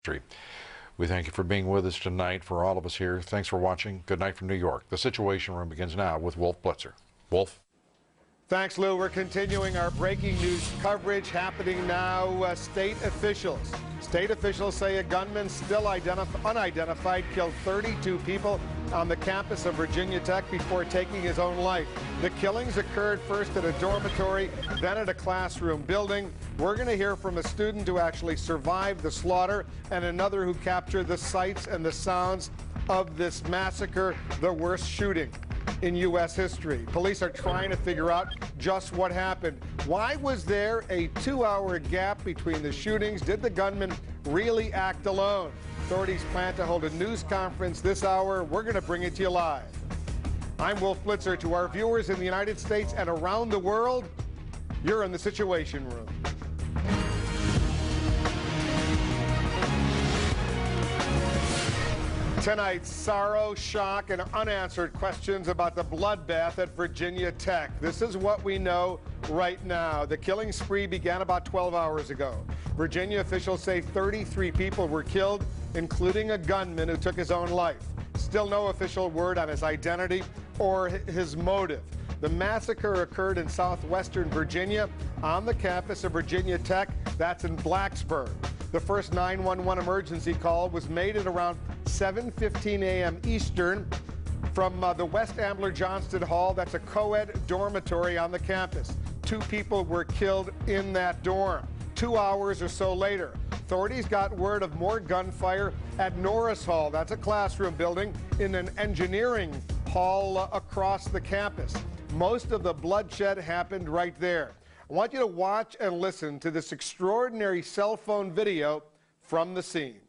Street. We thank you for being with us tonight. For all of us here, thanks for watching. Good night from New York. The Situation Room begins now with Wolf Blitzer. Wolf? Thanks, Lou. We're continuing our breaking news coverage happening now. State officials say a gunman still unidentified killed 32 people on the campus of Virginia Tech before taking his own life. The killings occurred first at a dormitory, then at a classroom building. We're going to hear from a student who actually survived the slaughter and another who captured the sights and the sounds of this massacre, the worst shooting in U.S. history. Police are trying to figure out just what happened. Why was there a 2-hour gap between the shootings? Did the gunman really act alone? Authorities plan to hold a news conference this hour. We're going to bring it to you live. I'm Wolf Blitzer. To our viewers in the United States and around the world, you're in the Situation Room. Tonight's sorrow, shock, and unanswered questions about the bloodbath at Virginia Tech. This is what we know right now. The killing spree began about 12 hours ago. Virginia officials say 33 people were killed, including a gunman who took his own life. Still no official word on his identity or his motive. The massacre occurred in southwestern Virginia on the campus of Virginia Tech. That's in Blacksburg. The first 911 emergency call was made at around 7:15 a.m. Eastern from the West Ambler Johnston Hall. That's a co-ed dormitory on the campus. 2 people were killed in that dorm. 2 hours or so later, authorities got word of more gunfire at Norris Hall. That's a classroom building in an engineering hall across the campus. Most of the bloodshed happened right there. I want you to watch and listen to this extraordinary cell phone video from the scene.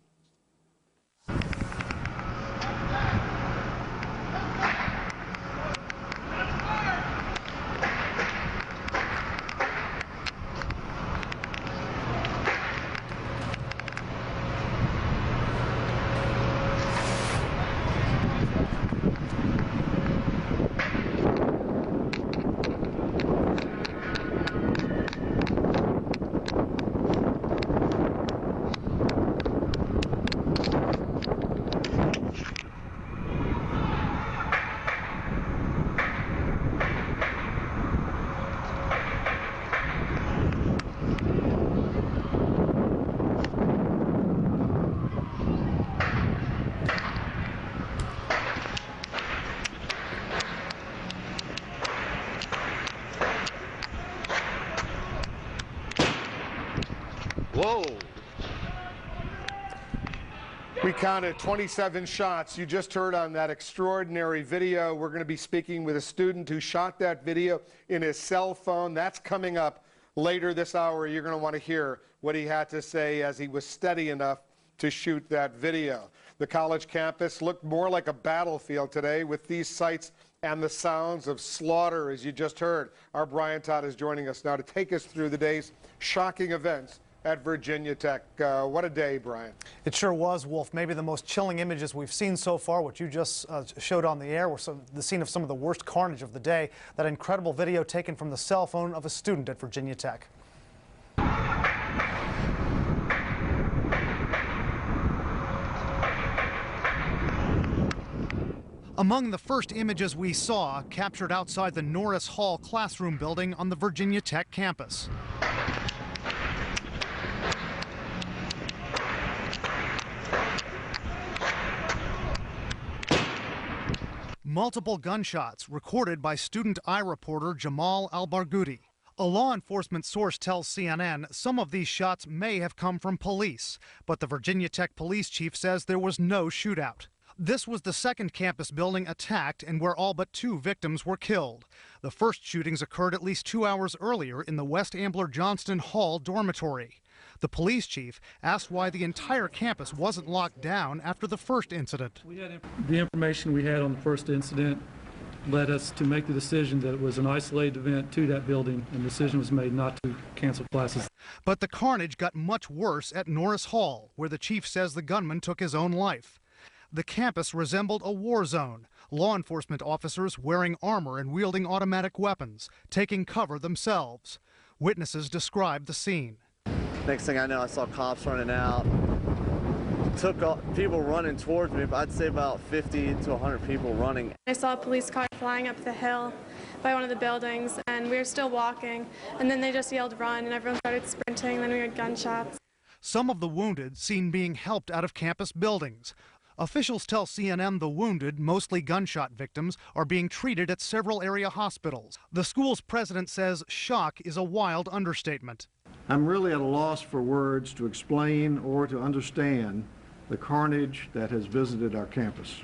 Whoa. We counted 27 shots. You just heard on that extraordinary video. We're going to be speaking with a student who shot that video in his cell phone. That's coming up later this hour. You're going to want to hear what he had to say as he was steady enough to shoot that video. The college campus looked more like a battlefield today with these sights and the sounds of slaughter, as you just heard. Our Brian Todd is joining us now to take us through the day's shocking events at Virginia Tech. What a day, Brian. It sure was, Wolf. Maybe the most chilling images we've seen so far, what you just showed on the air, were the scene of some of the worst carnage of the day. That incredible video taken from the cell phone of a student at Virginia Tech. Among the first images we saw, captured outside the Norris Hall classroom building on the Virginia Tech campus. Multiple gunshots recorded by student eye reporter Jamal Al-Barghouti. A law enforcement source tells CNN some of these shots may have come from police, but the Virginia Tech police chief says there was no shootout. This was the second campus building attacked and where all but 2 victims were killed. The first shootings occurred at least 2 hours earlier in the West Ambler Johnston Hall dormitory. The police chief asked why the entire campus wasn't locked down after the first incident. The information we had on the first incident led us to make the decision that it was an isolated event to that building, and the decision was made not to cancel classes. But the carnage got much worse at Norris Hall, where the chief says the gunman took his own life. The campus resembled a war zone, law enforcement officers wearing armor and wielding automatic weapons, taking cover themselves. Witnesses described the scene. Next thing I know, I saw cops running out. took people running towards me, but I'd say about 50 to 100 people running. I saw a police car flying up the hill by one of the buildings, and we were still walking, and then they just yelled run, and everyone started sprinting, and then we heard gunshots. Some of the wounded seen being helped out of campus buildings. Officials tell CNN the wounded, mostly gunshot victims, are being treated at several area hospitals. The school's president says shock is a wild understatement. I'm really at a loss for words to explain or to understand the carnage that has visited our campus.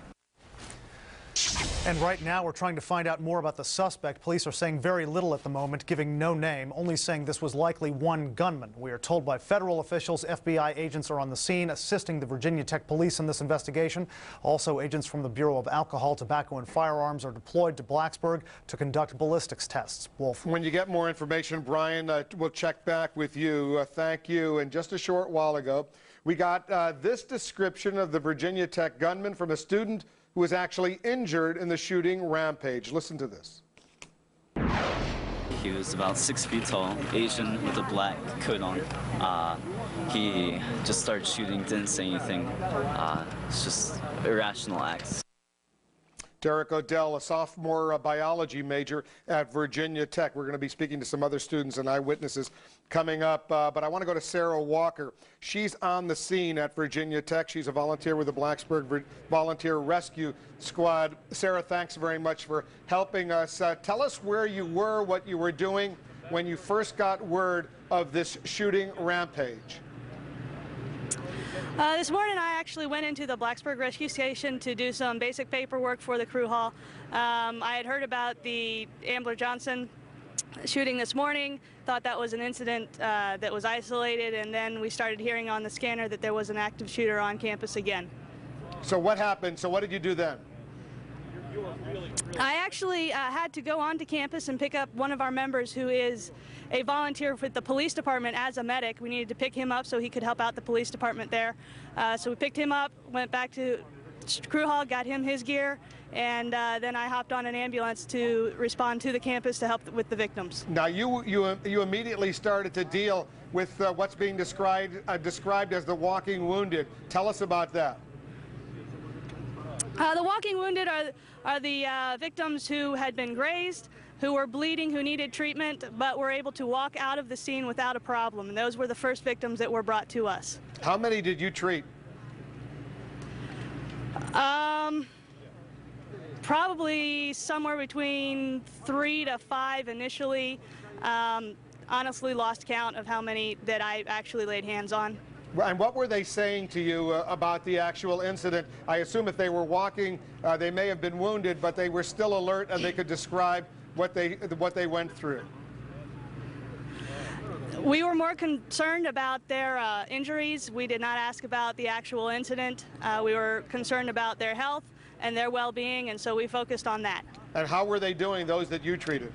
And right now we're trying to find out more about the suspect. Police are saying very little at the moment, giving no name, only saying this was likely one gunman. We are told by federal officials FBI agents are on the scene assisting the Virginia Tech police in this investigation. Also, agents from the Bureau of Alcohol, Tobacco and Firearms are deployed to Blacksburg to conduct ballistics tests. Wolf. When you get more information, Brian, we'll check back with you. Thank you. And just a short while ago, we got this description of the Virginia Tech gunman from a student who was actually injured in the shooting rampage. Listen to this. He was about 6 feet tall, Asian with a black coat on. He just started shooting, didn't say anything. It's just irrational acts. Derek Odell, a sophomore biology major at Virginia Tech. We're going to be speaking to some other students and eyewitnesses coming up, but I want to go to Sarah Walker. She's on the scene at Virginia Tech. She's a volunteer with the Blacksburg Volunteer Rescue Squad. Sarah, thanks very much for helping us. Tell us where you were, what you were doing when you first got word of this shooting rampage. This morning I actually went into the Blacksburg Rescue Station to do some basic paperwork for the crew hall. I had heard about the Ambler Johnson shooting this morning, thought that was an incident that was isolated, and then we started hearing on the scanner that there was an active shooter on campus again. So what happened? So what did you do then? I actually had to go onto campus and pick up one of our members who is a volunteer with the police department as a medic. We needed to pick him up so he could help out the police department there. So we picked him up, went back to crew hall, got him his gear, and then I hopped on an ambulance to respond to the campus to help with the victims. Now you immediately started to deal with what's being described as the walking wounded. Tell us about that. The walking wounded are the victims who had been grazed, who were bleeding, who needed treatment, but were able to walk out of the scene without a problem. And those were the first victims that were brought to us. How many did you treat? Probably somewhere between 3 to 5 initially. Honestly, lost count of how many that I actually laid hands on. And what were they saying to you about the actual incident? I assume if they were walking, they may have been wounded, but they were still alert and they could describe what they went through. We were more concerned about their injuries. We did not ask about the actual incident. We were concerned about their health and their well-being, and so we focused on that. And how were they doing, those that you treated?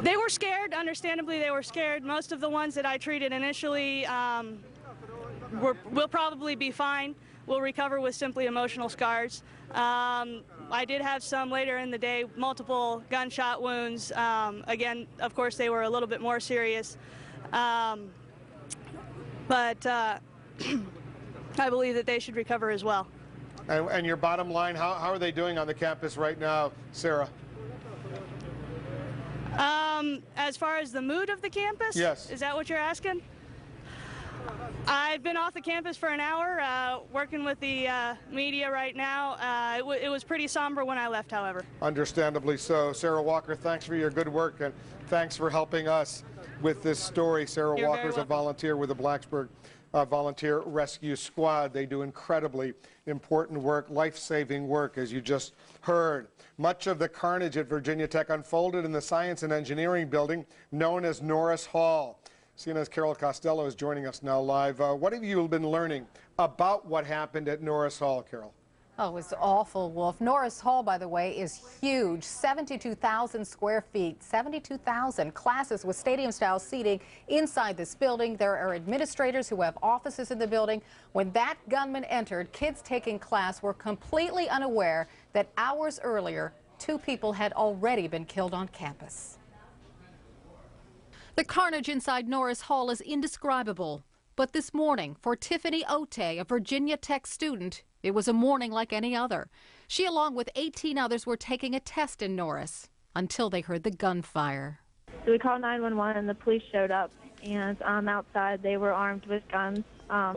They were scared. Understandably, they were scared. Most of the ones that I treated initially will probably be fine. We'll recover with simply emotional scars. I did have some later in the day, multiple gunshot wounds. Again, of course, they were a little bit more serious. But I believe that they should recover as well. And your bottom line, how are they doing on the campus right now, Sarah? As far as the mood of the campus? Yes. Is that what you're asking? I've been off the campus for an hour, working with the media right now. It was pretty somber when I left, however. Understandably so. Sarah Walker, thanks for your good work, and thanks for helping us with this story. Sarah Walker is a volunteer with the Blacksburg Volunteer Rescue Squad. They do incredibly important work, life-saving work, as you just heard. Much of the carnage at Virginia Tech unfolded in the Science and Engineering building known as Norris Hall. CNN's Carol Costello is joining us now live. What have you been learning about what happened at Norris Hall, Carol? Oh, it was awful, Wolf. Norris Hall, by the way, is huge, 72,000 square feet, 72,000 classes with stadium-style seating inside this building. There are administrators who have offices in the building. When that gunman entered, kids taking class were completely unaware that hours earlier, 2 people had already been killed on campus. The carnage inside Norris Hall is indescribable. But this morning, for Tiffany Ote, a Virginia Tech student, it was a morning like any other. She, along with 18 others, were taking a test in Norris until they heard the gunfire. So we called 911 and the police showed up, and outside they were armed with guns.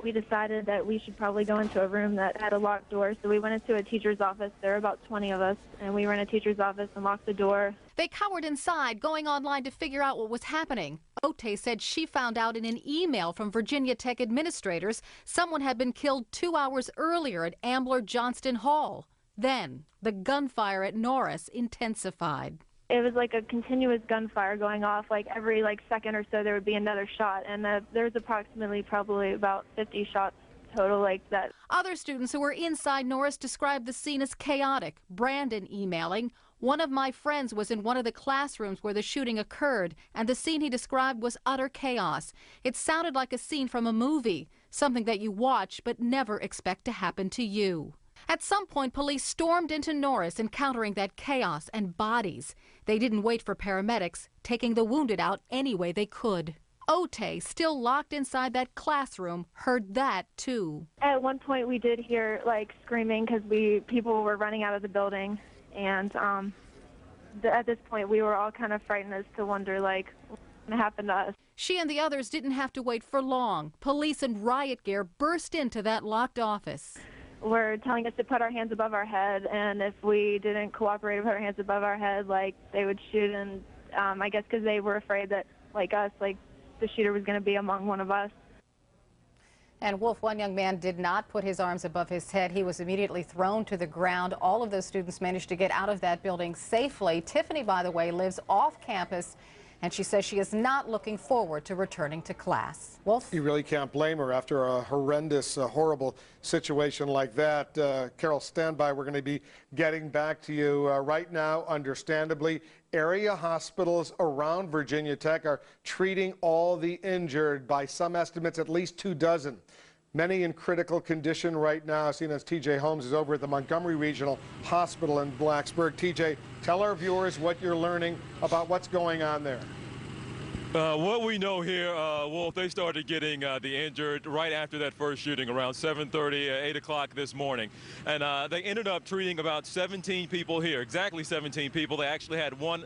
We decided that we should probably go into a room that had a locked door, so we went into a teacher's office. There were about 20 of us, and we were in a teacher's office and locked the door. They cowered inside, going online to figure out what was happening. Ote said she found out in an email from Virginia Tech administrators someone had been killed 2 hours earlier at Ambler Johnston Hall. Then, the gunfire at Norris intensified. It was like a continuous gunfire going off. Like every second or so there would be another shot, and there was approximately probably about 50 shots total like that. Other students who were inside Norris described the scene as chaotic. Brandon emailing, "One of my friends was in one of the classrooms where the shooting occurred, and the scene he described was utter chaos. It sounded like a scene from a movie, something that you watch but never expect to happen to you." At some point, police stormed into Norris, encountering that chaos and bodies. They didn't wait for paramedics, taking the wounded out any way they could. Ote, still locked inside that classroom, heard that too. At one point we did hear screaming because people were running out of the building, and at this point we were all kind of frightened as to wonder what's going to happen to us. She and the others didn't have to wait for long. Police in riot gear burst into that locked office. Were telling us to put our hands above our head, and if we didn't cooperate or put our hands above our head, they would shoot. And I guess because they were afraid that, the shooter was going to be among one of us. And Wolf, one young man did not put his arms above his head. He was immediately thrown to the ground. All of those students managed to get out of that building safely. Tiffany, by the way, lives off campus, and she says she is not looking forward to returning to class. Wolf? You really can't blame her after a horrendous, horrible situation like that. Carol, stand by. We're going to be getting back to you right now. Understandably, area hospitals around Virginia Tech are treating all the injured. By some estimates, at least 24. Many in critical condition right now. CNN's TJ Holmes is over at the Montgomery Regional Hospital in Blacksburg. TJ, tell our viewers what you're learning about what's going on there. What we know here, Wolf, they started getting the injured right after that first shooting around 7:30, 8 o'clock this morning. And they ended up treating about 17 people here, exactly 17 people. They actually had one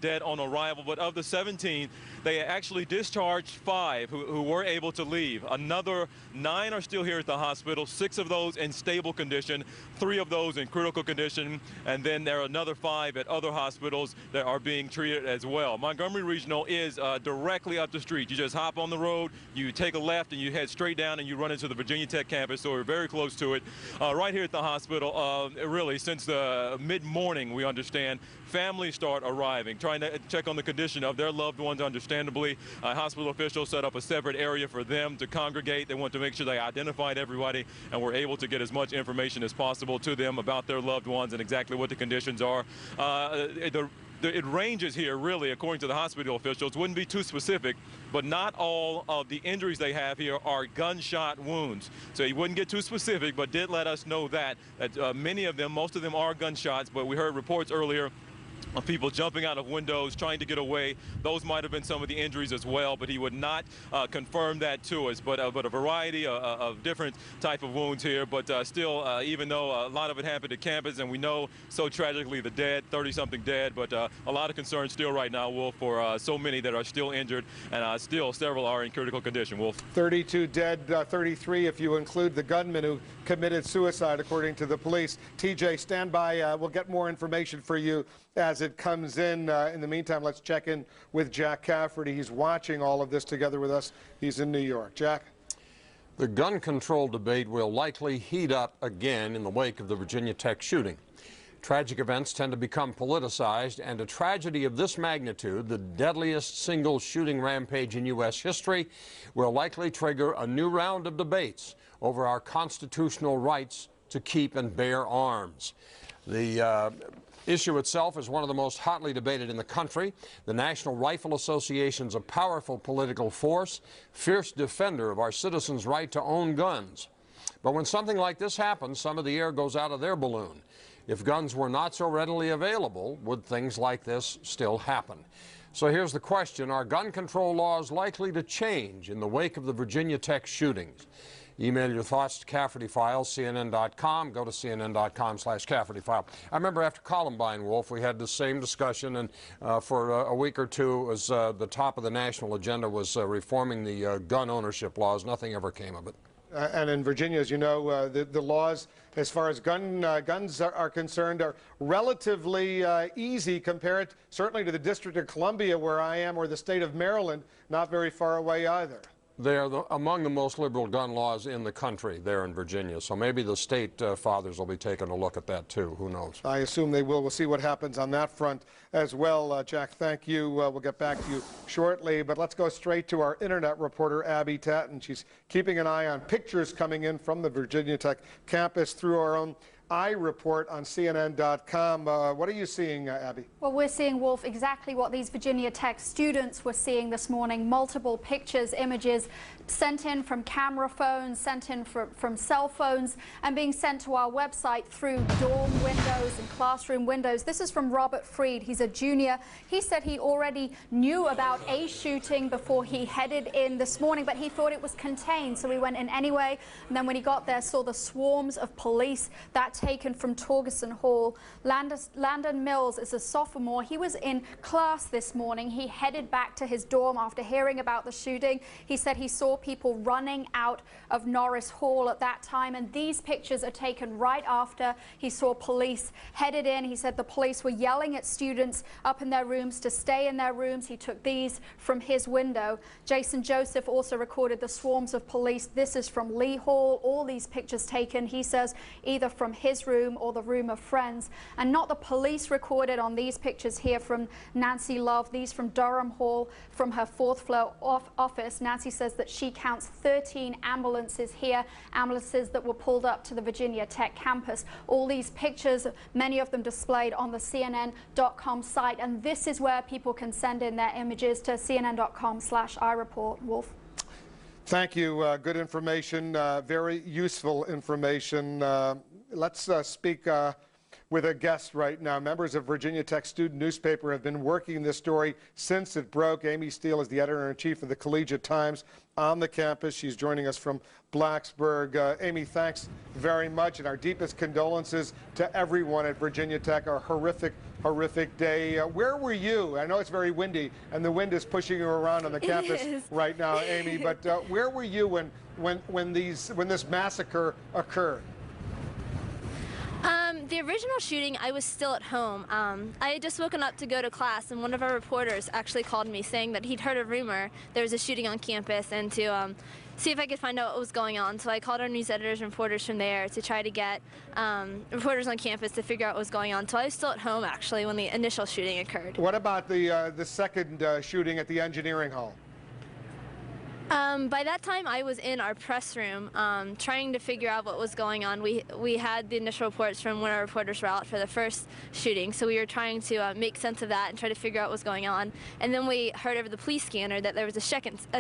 dead on arrival, but of the 17, they actually discharged 5 who were able to leave. Another 9 are still here at the hospital, 6 of those in stable condition, 3 of those in critical condition, and then there are another 5 at other hospitals that are being treated as well. Montgomery Regional is directly up the street. You just hop on the road, you take a left, and you head straight down, and you run into the Virginia Tech campus, so we're very close to it. Right here at the hospital, really, since the mid-morning, we understand, families start arriving, trying to check on the condition of their loved ones, understandably. Hospital officials set up a separate area for them to congregate. They want to make sure they identified everybody and were able to get as much information as possible to them about their loved ones and exactly what the conditions are. It ranges here, really, according to the hospital officials. Wouldn't be too specific, but not all of the injuries they have here are gunshot wounds. So he wouldn't get too specific, but did let us know that many of them, most of them are gunshots, but we heard reports earlier of people jumping out of windows, trying to get away. Those might have been some of the injuries as well, but he would not confirm that to us. But a variety of different type of wounds here. But still, even though a lot of it happened at campus, and we know so tragically the dead, 30-something dead, but a lot of concern still right now, Wolf, for so many that are still injured, and still several are in critical condition, Wolf. 32 dead, 33 if you include the gunman who committed suicide, according to the police. TJ, stand by. We'll get more information for you as it comes in. In the meantime, let's check in with Jack Cafferty. He's watching all of this together with us. He's in New York. Jack? The gun control debate will likely heat up again in the wake of the Virginia Tech shooting. Tragic events tend to become politicized, and a tragedy of this magnitude, the deadliest single shooting rampage in U.S. history, will likely trigger a new round of debates over our constitutional rights to keep and bear arms. The issue itself is one of the most hotly debated in the country. The National Rifle Association is a powerful political force, fierce defender of our citizens' right to own guns. But when something like this happens, some of the air goes out of their balloon. If guns were not so readily available, would things like this still happen? So here's the question. Are gun control laws likely to change in the wake of the Virginia Tech shootings? Email your thoughts to Cafferty Files, CNN.com. Go to CNN.com/CaffertyFile. I remember after Columbine, Wolf, we had the same discussion, and for a week or two, it was the top of the national agenda was reforming the gun ownership laws. Nothing ever came of it. And in Virginia, as you know, the laws as far as guns are concerned are relatively easy compared certainly to the District of Columbia where I am, or the state of Maryland, not very far away either. They are among the most liberal gun laws in the country there in Virginia. So maybe the state fathers will be taking a look at that too. Who knows? I assume they will. We'll see what happens on that front as well. Jack, thank you. We'll get back to you shortly. But let's go straight to our internet reporter, Abby Tatton. She's keeping an eye on pictures coming in from the Virginia Tech campus through our own iReport on CNN.com. What are you seeing, Abby? Well, we're seeing, Wolf, exactly what these Virginia Tech students were seeing this morning. Multiple pictures, images sent in from camera phones, sent in from cell phones, and being sent to our website through dorm windows and classroom windows. This is from Robert Freed. He's a junior. He said he already knew about a shooting before he headed in this morning, but he thought it was contained, so he went in anyway. And then when he got there, saw the swarms of police that taken from Torgerson Hall. Landon Mills is a sophomore. He was in class this morning. He headed back to his dorm after hearing about the shooting. He said he saw people running out of Norris Hall at that time, and these pictures are taken right after he saw police headed in. He said the police were yelling at students up in their rooms to stay in their rooms. He took these from his window. Jason Joseph also recorded the swarms of police. This is from Lee Hall. All these pictures taken, he says, either from his room or the room of friends, and not the police recorded on these pictures here from Nancy Love. These from Durham Hall, from her 4th floor office. Nancy says that she counts 13 ambulances here, ambulances that were pulled up to the Virginia Tech campus. All these pictures, many of them displayed on the CNN.com site, and this is where people can send in their images to CNN.com/iReport. Wolf. Thank you. Good information, very useful information. Let's speak with a guest right now. Members of Virginia Tech student newspaper have been working this story since it broke. Amy Steele is the editor-in-chief of the Collegiate Times on the campus. She's joining us from Blacksburg. Amy, thanks very much, and our deepest condolences to everyone at Virginia Tech. A horrific, horrific day. Where were you? I know it's very windy, and the wind is pushing you around on the campus right now, Amy, but where were you when this massacre occurred? The original shooting, I was still at home. I had just woken up to go to class, and one of our reporters actually called me saying that he'd heard a rumor there was a shooting on campus, and to see if I could find out what was going on. So I called our news editors and reporters from there to try to get reporters on campus to figure out what was going on. So I was still at home, actually, when the initial shooting occurred. What about the second shooting at the engineering hall? By that time, I was in our press room trying to figure out what was going on. We had the initial reports from when our reporters were out for the first shooting, so we were trying to make sense of that and try to figure out what was going on. And then we heard over the police scanner that there was a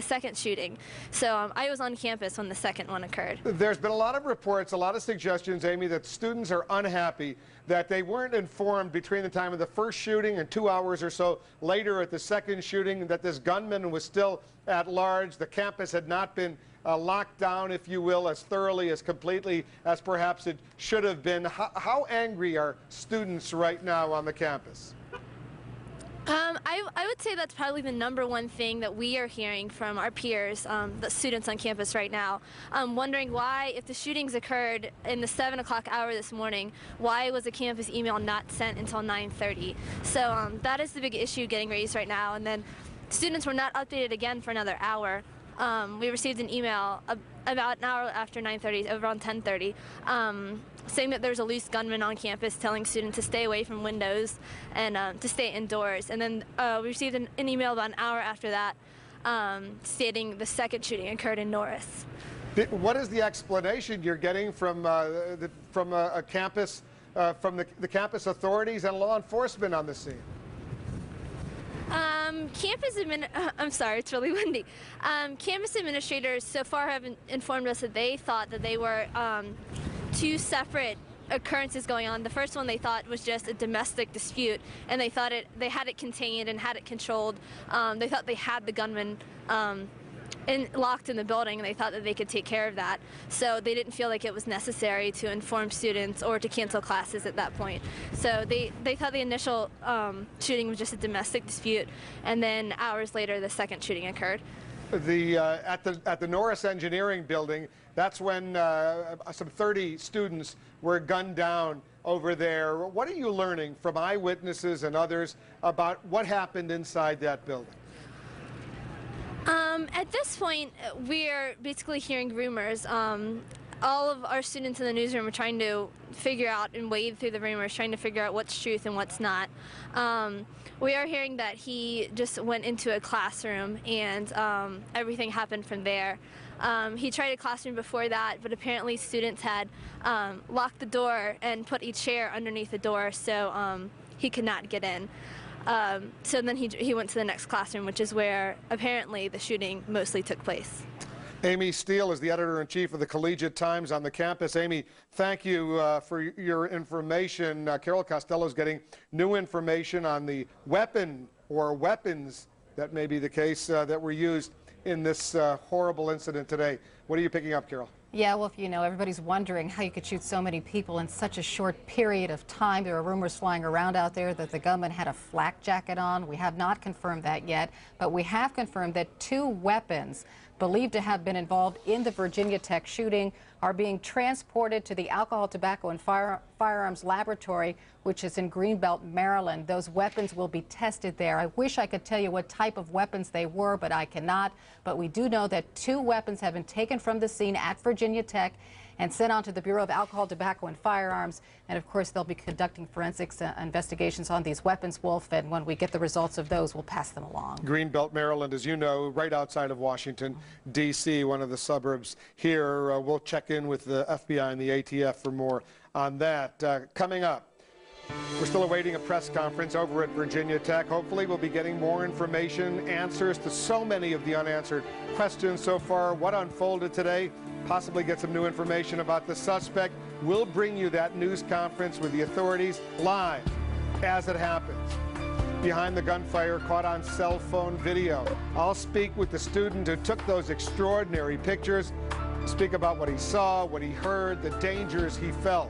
second shooting. So I was on campus when the second one occurred. There's been a lot of reports, a lot of suggestions, Amy, that students are unhappy that they weren't informed between the time of the first shooting and 2 hours or so later at the second shooting that this gunman was still at large. The campus had not been locked down, if you will, as thoroughly, as completely as perhaps it should have been. How angry are students right now on the campus? I would say that's probably the #1 thing that we are hearing from our peers, the students on campus right now, wondering why, if the shootings occurred in the 7 o'clock hour this morning, why was the campus email not sent until 9:30? So that is the big issue getting raised right now. And then students were not updated again for another hour. We received an email about an hour after 9:30, around 10:30, saying that there's a loose gunman on campus telling students to stay away from windows and to stay indoors. And then we received an email about an hour after that stating the second shooting occurred in Norris. What is the explanation you're getting from a campus, from the campus authorities and law enforcement on the scene? I'm sorry, it's really windy. Campus administrators so far have informed us that they thought that they were two separate occurrences going on. The first one they thought was just a domestic dispute, and they thought they had it contained and had it controlled. They thought they had the gunman locked in the building, and they thought that they could take care of that. So they didn't feel like it was necessary to inform students or to cancel classes at that point. So they thought the initial shooting was just a domestic dispute, and then hours later the second shooting occurred. At the Norris Engineering building, that's when some 30 students were gunned down over there. What are you learning from eyewitnesses and others about what happened inside that building? At this point, we're basically hearing rumors. All of our students in the newsroom are trying to figure out and wade through the rumors, trying to figure out what's truth and what's not. We are hearing that he just went into a classroom and everything happened from there. He tried a classroom before that, but apparently students had locked the door and put a chair underneath the door, so he could not get in. So then he went to the next classroom, which is where apparently the shooting mostly took place. Amy Steele is the editor-in-chief of the Collegiate Times on the campus. Amy, thank you for your information. Carol Costello is getting new information on the weapon or weapons that may be the case that were used in this horrible incident today. What are you picking up, Carol? Yeah, well, you know, everybody's wondering how you could shoot so many people in such a short period of time. There are rumors flying around out there that the gunman had a flak jacket on. We have not confirmed that yet, but we have confirmed that 2 weapons believed to have been involved in the Virginia Tech shooting are being transported to the Alcohol, Tobacco, and Firearms Laboratory, which is in Greenbelt, Maryland. Those weapons will be tested there. I wish I could tell you what type of weapons they were, but I cannot. But we do know that 2 weapons have been taken from the scene at Virginia Tech and sent on to the Bureau of Alcohol, Tobacco, and Firearms. And of course, they'll be conducting forensics investigations on these weapons, Wolf, and when we get the results of those, we'll pass them along. Greenbelt, Maryland, as you know, right outside of Washington, D.C., one of the suburbs here. We'll check in with the FBI and the ATF for more on that. Coming up, we're still awaiting a press conference over at Virginia Tech. Hopefully we'll be getting more information, answers to so many of the unanswered questions so far. What unfolded today? Possibly get some new information about the suspect. We'll bring you that news conference with the authorities live as it happens. Behind the gunfire caught on cell phone video. I'll speak with the student who took those extraordinary pictures, speak about what he saw, what he heard, the dangers he felt.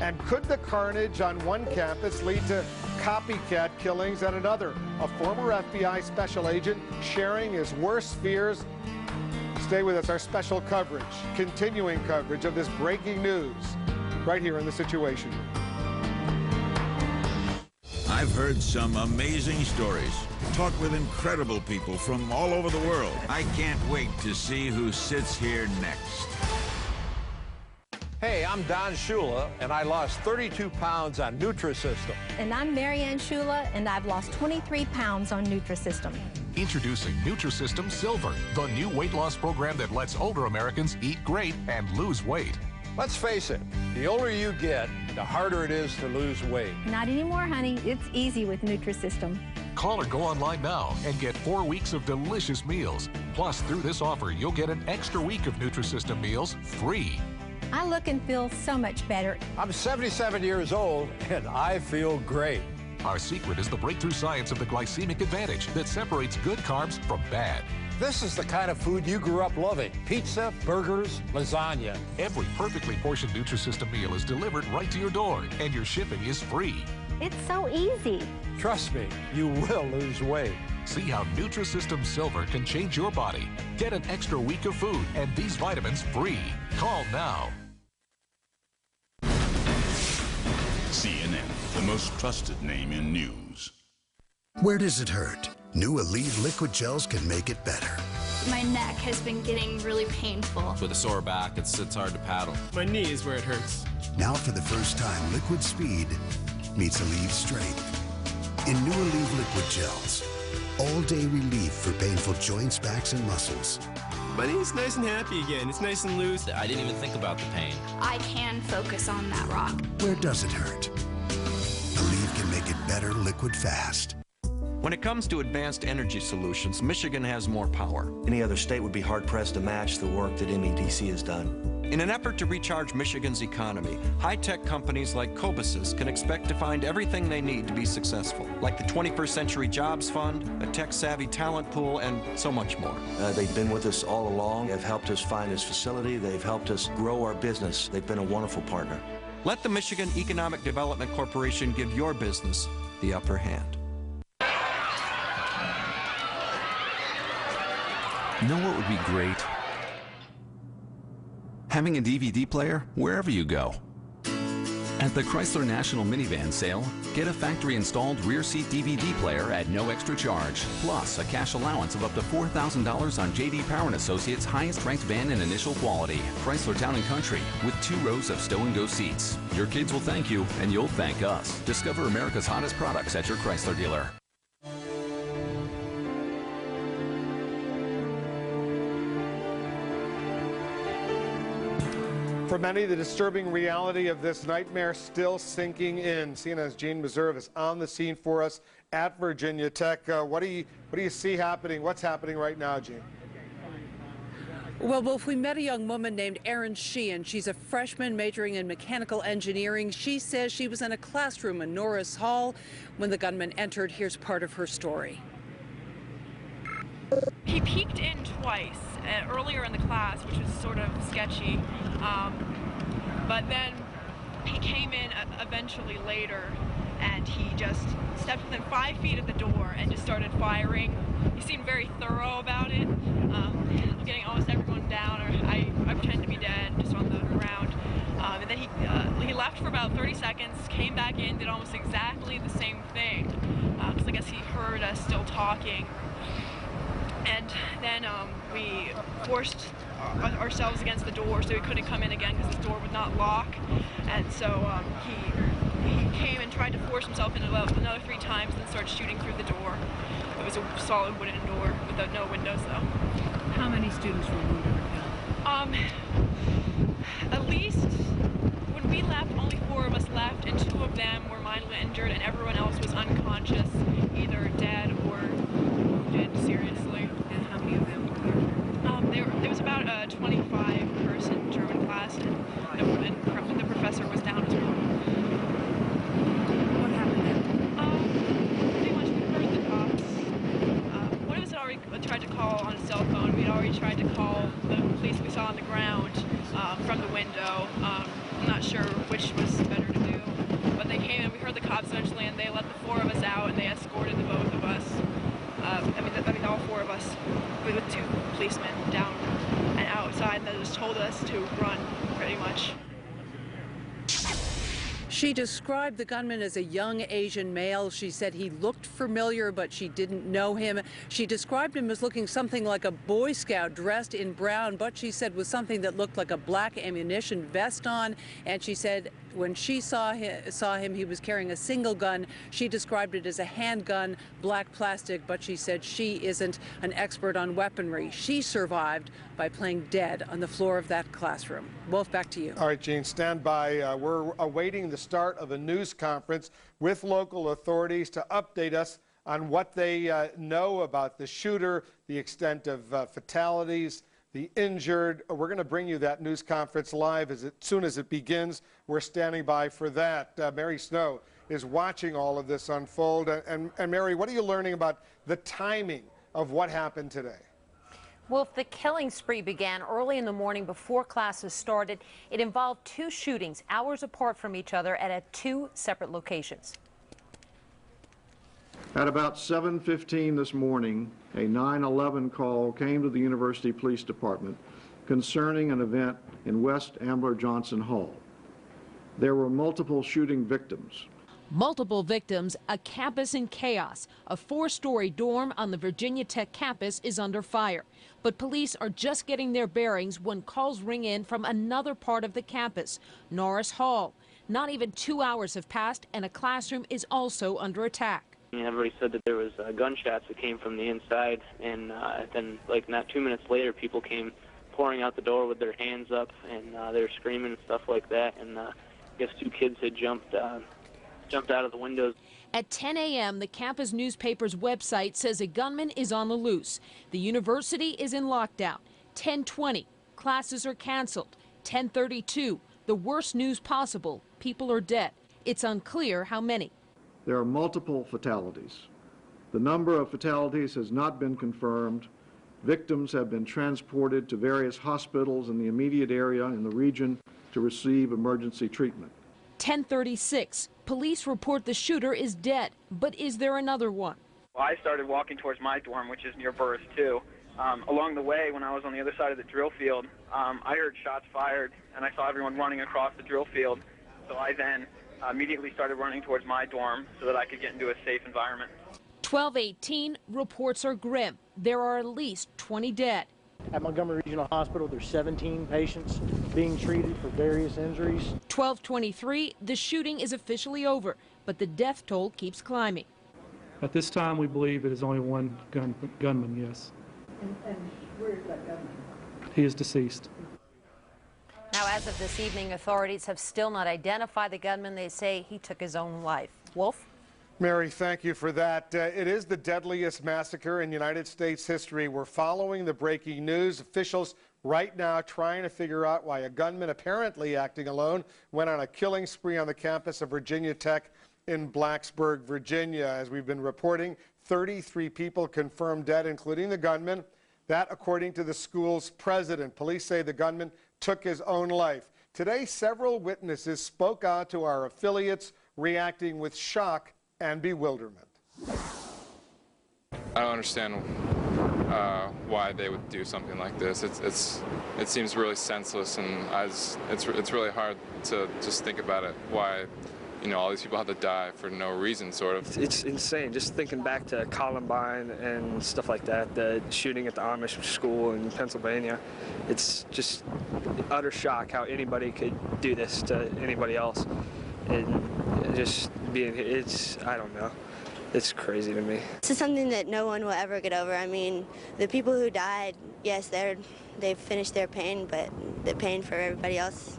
And could the carnage on one campus lead to copycat killings at another? A former FBI special agent sharing his worst fears. Stay with us, our special coverage, continuing coverage of this breaking news right here in The Situation Room. I've heard some amazing stories. Talked with incredible people from all over the world. I can't wait to see who sits here next. Hey, I'm Don Shula, and I lost 32 pounds on Nutrisystem. And I'm Marianne Shula, and I've lost 23 pounds on Nutrisystem. Introducing Nutrisystem Silver, the new weight loss program that lets older Americans eat great and lose weight. Let's face it, the older you get, the harder it is to lose weight. Not anymore, honey. It's easy with Nutrisystem. Call or go online now and get 4 weeks of delicious meals. Plus, through this offer, you'll get an extra week of Nutrisystem meals free. I look and feel so much better. I'm 77 years old, and I feel great. Our secret is the breakthrough science of the glycemic advantage that separates good carbs from bad. This is the kind of food you grew up loving. Pizza, burgers, lasagna. Every perfectly portioned Nutrisystem meal is delivered right to your door, and your shipping is free. It's so easy. Trust me, you will lose weight. See how Nutrisystem Silver can change your body. Get an extra week of food and these vitamins free. Call now. CNN, the most trusted name in news. Where does it hurt? New Aleve liquid gels can make it better. My neck has been getting really painful. With a sore back, it's hard to paddle. My knee is where it hurts. Now for the first time, liquid speed meets Aleve strength. In new Aleve liquid gels, all-day relief for painful joints, backs, and muscles. My knee's nice and happy again. It's nice and loose. I didn't even think about the pain. I can focus on that rock. Where does it hurt? Aleve can make it better liquid fast. When it comes to advanced energy solutions, Michigan has more power. Any other state would be hard-pressed to match the work that MEDC has done. In an effort to recharge Michigan's economy, high-tech companies like Cobusys can expect to find everything they need to be successful, like the 21st Century Jobs Fund, a tech-savvy talent pool, and so much more. They've been with us all along. They've helped us find this facility. They've helped us grow our business. They've been a wonderful partner. Let the Michigan Economic Development Corporation give your business the upper hand. You know what would be great? Having a DVD player wherever you go. At the Chrysler National Minivan Sale, get a factory-installed rear seat DVD player at no extra charge, plus a cash allowance of up to $4,000 on J.D. Power & Associates' highest-ranked van in initial quality, Chrysler Town & Country, with 2 rows of stow-and-go seats. Your kids will thank you, and you'll thank us. Discover America's hottest products at your Chrysler dealer. For many, the disturbing reality of this nightmare still sinking in. CNN's Gene Meserve is on the scene for us at Virginia Tech. What do you see happening? What's happening right now, Gene? Well, Wolf, we met a young woman named Erin Sheehan. She's a freshman majoring in mechanical engineering. She says she was in a classroom in Norris Hall when the gunman entered. Here's part of her story. He peeked in twice earlier in the class, which was sort of sketchy, but then he came in eventually later, and he just stepped within 5 feet of the door and just started firing. He seemed very thorough about it, getting almost everyone down, or I pretend to be dead, just on the ground. And then he left for about 30 seconds, came back in, did almost exactly the same thing, because I guess he heard us still talking. And then we forced ourselves against the door so he couldn't come in again because the door would not lock. And so he came and tried to force himself in another 3 times and then started shooting through the door. It was a solid wooden door with no windows, though. How many students were wounded? At least when we left, only 4 of us left, and 2 of them were mildly injured, and everyone else was unconscious, either dead or wounded seriously. And how many of them were there? There was about a 25-person German class, and the professor was down as well. What happened then? Pretty much we heard the cops. One of us had already tried to call on a cell phone. We had already tried to call the police we saw on the ground from the window. I'm not sure which was better to do, but they came and we heard the cops eventually, and they let the 4 of us out, and they escorted the both of us. I mean, all 4 of us, with 2 policemen down and outside, and they just told us to run, pretty much. She described the gunman as a young Asian male. She said he looked familiar, but she didn't know him. She described him as looking something like a Boy Scout dressed in brown, but she said with something that looked like a black ammunition vest on. And she said when she saw him, he was carrying a single gun. She described it as a handgun, black plastic, but she said she isn't an expert on weaponry. She survived by playing dead on the floor of that classroom. Wolf, back to you. All right, Gene, stand by. We're awaiting the start of a news conference with local authorities to update us on what they know about the shooter, the extent of fatalities, the injured. We're going to bring you that news conference live as soon as it begins. We're standing by for that. Mary Snow is watching all of this unfold. And Mary, what are you learning about the timing of what happened today? Well, the killing spree began early in the morning before classes started. It involved 2 shootings, hours apart from each other, and at 2 separate locations. At about 7:15 this morning, a 911 call came to the University Police Department concerning an event in West Ambler Johnson Hall. There were multiple shooting victims. Multiple victims, a campus in chaos. A 4-story dorm on the Virginia Tech campus is under fire. But police are just getting their bearings when calls ring in from another part of the campus, Norris Hall. Not even 2 hours have passed, and a classroom is also under attack. Everybody said that there was gunshots that came from the inside, and then, like, not 2 minutes later, people came pouring out the door with their hands up, and they were screaming and stuff like that. And I guess 2 kids had jumped out of the windows. At 10 a.m., the campus newspaper's website says a gunman is on the loose. The university is in lockdown. 10:20, classes are canceled. 10:32, the worst news possible. People are dead. It's unclear how many. There are multiple fatalities. The number of fatalities has not been confirmed. Victims have been transported to various hospitals in the immediate area in the region to receive emergency treatment. 10:36, police report the shooter is dead, but is there another one? Well, I started walking towards my dorm, which is near Burris too. Along the way, when I was on the other side of the drill field, I heard shots fired, and I saw everyone running across the drill field. So I then immediately started running towards my dorm so that I could get into a safe environment. 12:18, reports are grim. There are at least 20 dead. At Montgomery Regional Hospital, there's 17 patients being treated for various injuries. 12:23, the shooting is officially over, but the death toll keeps climbing. At this time, we believe it is only one gunman, yes. And where is that gunman? He is deceased. Now, as of this evening, authorities have still not identified the gunman. They say he took his own life. Wolf? Mary, thank you for that. It is the deadliest massacre in United States history. We're following the breaking news. Officials right now trying to figure out why a gunman, apparently acting alone, went on a killing spree on the campus of Virginia Tech in Blacksburg, Virginia. As we've been reporting, 33 people confirmed dead, including the gunman. That, according to the school's president. Police say the gunman took his own life. Today, several witnesses spoke out to our affiliates, reacting with shock and bewilderment. I don't understand why they would do something like this. It seems really senseless, and it's really hard to just think about it. Why, all these people have to die for no reason, sort of. It's insane. Just thinking back to Columbine and stuff like that, the shooting at the Amish school in Pennsylvania. It's just utter shock how anybody could do this to anybody else. And just being here, I don't know. It's crazy to me. This is something that no one will ever get over. I mean, the people who died, yes, they've finished their pain, but the pain for everybody else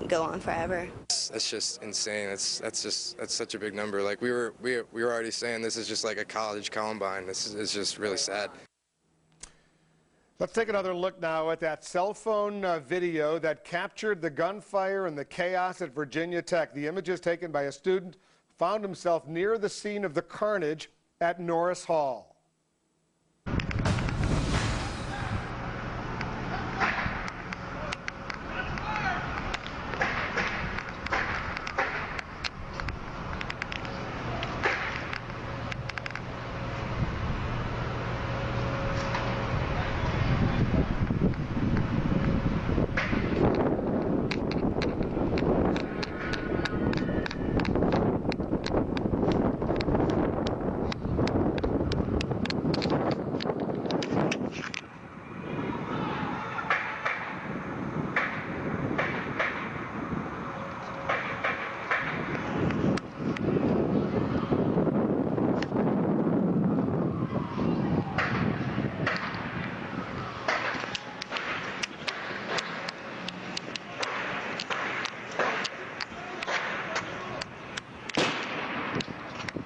go on forever. That's just insane. That's such a big number. Like we were already saying, this is just like a college Columbine. It's just really sad. Let's take another look now at that cell phone video that captured the gunfire and the chaos at Virginia Tech. The images taken by a student found himself near the scene of the carnage at Norris Hall.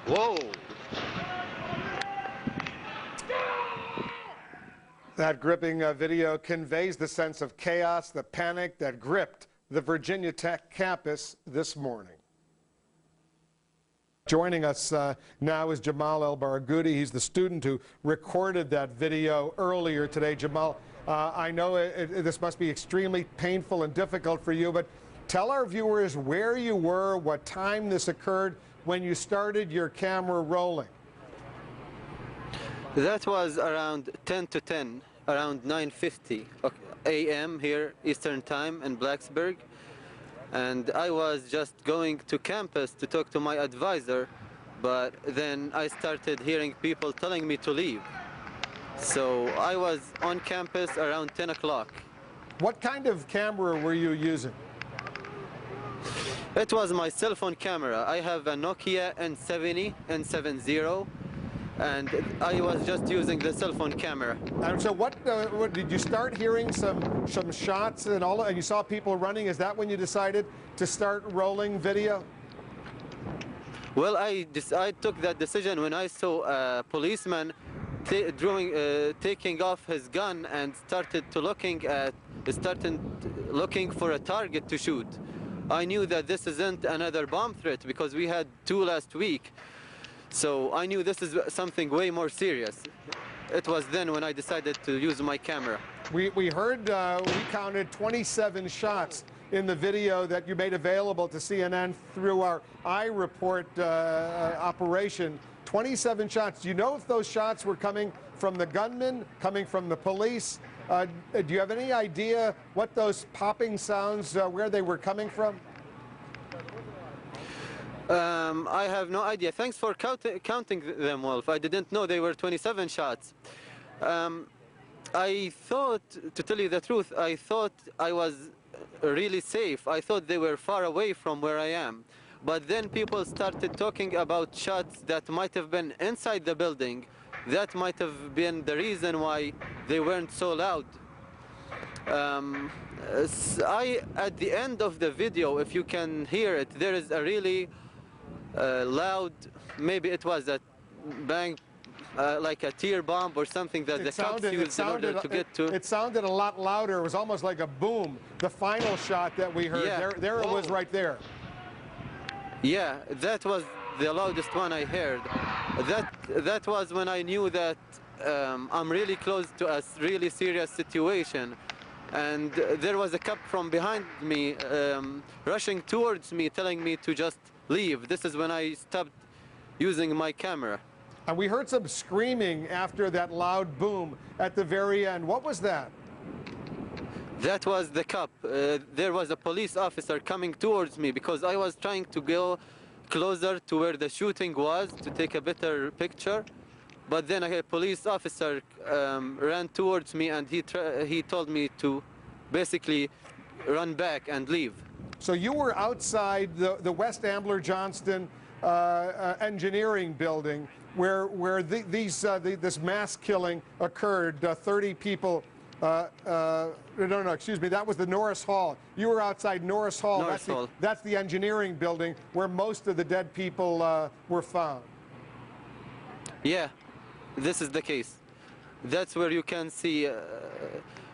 Whoa! That gripping video conveys the sense of chaos, the panic that gripped the Virginia Tech campus this morning. Joining us now is Jamal El-Barghouti. He's the student who recorded that video earlier today. Jamal, I know this must be extremely painful and difficult for you, but tell our viewers where you were, what time this occurred, when you started your camera rolling. That was around 10 to 10, around 9:50 a.m. here Eastern Time in Blacksburg. And I was just going to campus to talk to my advisor, but then I started hearing people telling me to leave. So I was on campus around 10 o'clock. What kind of camera were you using? It was my cell phone camera. I have a Nokia N70, and I was just using the cell phone camera. And so what did you start hearing some shots and all, and you saw people running? Is that when you decided to start rolling video? Well, I took that decision when I saw a policeman taking off his gun and started to looking at started looking for a target to shoot. I knew that this isn't another bomb threat because we had 2 last week. So I knew this is something way more serious. It was then when I decided to use my camera. We heard, we counted 27 shots in the video that you made available to CNN through our iReport operation. 27 shots. Do you know if those shots were coming from the gunman, coming from the police? Do you have any idea what those popping sounds, where they were coming from? I have no idea. Thanks for counting them, Wolf. I didn't know they were 27 shots. I thought, to tell you the truth, I thought I was really safe. I thought they were far away from where I am. But then people started talking about shots that might have been inside the building. That might have been the reason why they weren't so loud. At the end of the video, if you can hear it, there is a really loud, maybe it was a bang, like a tear bomb or something that the cops used in order to get to. It sounded a lot louder. It was almost like a boom. The final shot that we heard, yeah. there it was right there. Yeah, that was the loudest one I heard. That was when I knew that I'm really close to a really serious situation. And there was a cop from behind me rushing towards me, telling me to just leave. This is when I stopped using my camera. And we heard some screaming after that loud boom at the very end. What was that? That was the cop. There was a police officer coming towards me because I was trying to go closer to where the shooting was to take a better picture. But then a police officer ran towards me and he told me to basically run back and leave. So you were outside the West Ambler Johnston engineering building where this mass killing occurred. 30 people. No, excuse me. That was the Norris Hall. You were outside Norris Hall. That's the engineering building where most of the dead people were found. Yeah, this is the case. That's where you can see.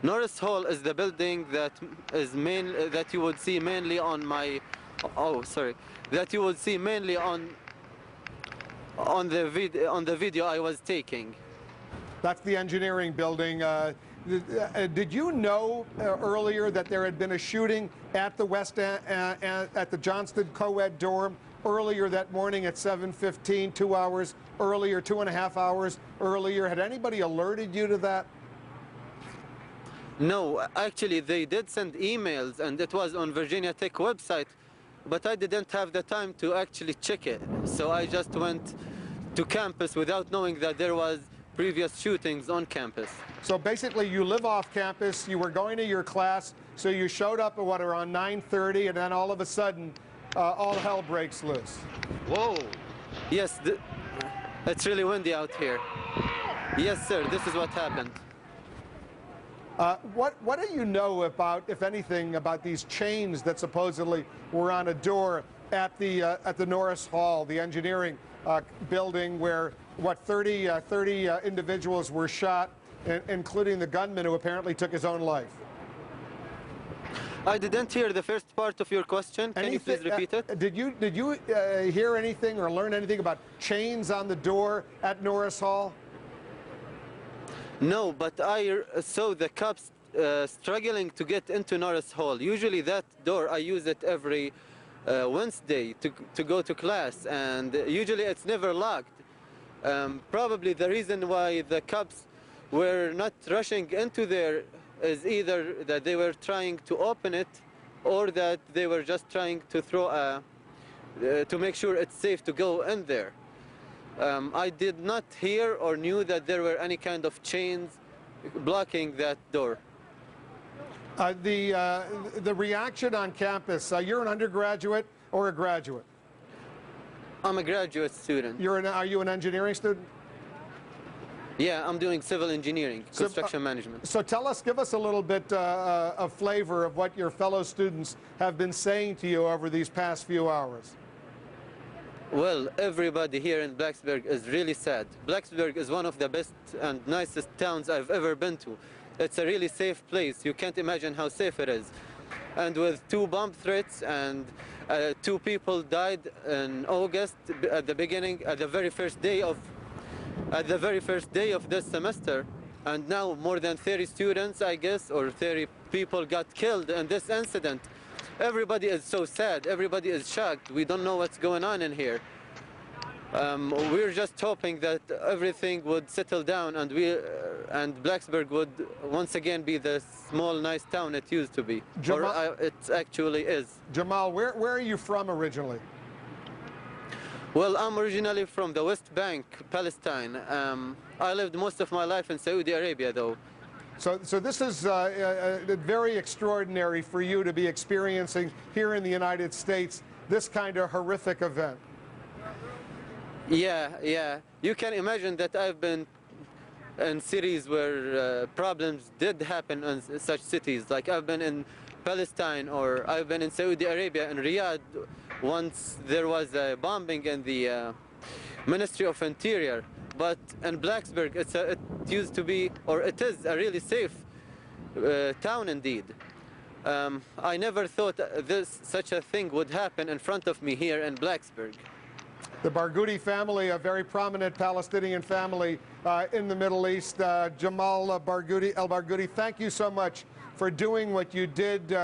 Norris Hall is the building that is that you would see mainly on my. Oh, sorry. That you would see mainly on the video I was taking. That's the engineering building. Did you know earlier that there had been a shooting at the at the Johnston co-ed dorm earlier that morning at 7:15, 2 hours earlier, 2.5 hours earlier? Had anybody alerted you to that? No, actually they did send emails and it was on Virginia Tech website, but I didn't have the time to actually check it. So I just went to campus without knowing that there was previous shootings on campus. So basically you live off campus, you were going to your class, so you showed up at around 9:30 and then all of a sudden all hell breaks loose. Whoa. Yes, it's really windy out here. Yes, sir, this is what happened. What do you know about, if anything, about these chains that supposedly were on a door at the Norris Hall, the engineering building, where 30 individuals were shot, including the gunman who apparently took his own life? I didn't hear the first part of your question. Can you please repeat it? Did you hear anything or learn anything about chains on the door at Norris Hall? No, but I saw the cops struggling to get into Norris Hall. Usually that door, I use it every Wednesday to go to class, and usually it's never locked. Probably the reason why the cops were not rushing into there is either that they were trying to open it or that they were just trying to throw to make sure it's safe to go in there. I did not hear or knew that there were any kind of chains blocking that door. The reaction on campus, you're an undergraduate or a graduate? I'm a graduate student. Are you an engineering student? Yeah, I'm doing civil engineering, construction management. So give us a little bit of flavor of what your fellow students have been saying to you over these past few hours. Well, everybody here in Blacksburg is really sad. Blacksburg is one of the best and nicest towns I've ever been to. it's a really safe place. You can't imagine how safe it is. And with 2 bomb threats and 2 people died in August at the beginning, at the very first day of this semester, and now more than 30 students, I guess, or 30 people got killed in this incident. Everybody is so sad. Everybody is shocked. We don't know what's going on in here. We're just hoping that everything would settle down and Blacksburg would once again be the small, nice town it used to be. It actually is. Jamal, where are you from originally? Well, I'm originally from the West Bank, Palestine. I lived most of my life in Saudi Arabia, though. So this is very extraordinary for you to be experiencing here in the United States this kind of horrific event. Yeah. You can imagine that I've been in cities where problems did happen in such cities. Like I've been in Palestine, or I've been in Saudi Arabia, in Riyadh. Once there was a bombing in the Ministry of Interior. But in Blacksburg, it used to be, or it is, a really safe town indeed. I never thought such a thing would happen in front of me here in Blacksburg. The Barghouti family, a very prominent Palestinian family in the Middle East. Jamal El Barghouti, thank you so much for doing what you did.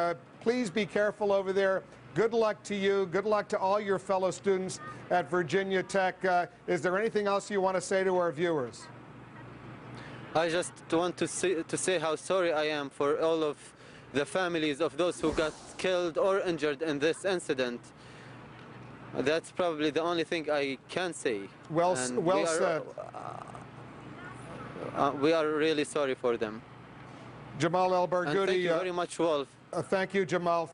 Please be careful over there. Good luck to you. Good luck to all your fellow students at Virginia Tech. Is there anything else you want to say to our viewers? I just want to say how sorry I am for all of the families of those who got killed or injured in this incident. That's probably the only thing I can say. Well said. We are really sorry for them. Jamal El Barghouti. Thank you very much, Wolf. Thank you, Jamal.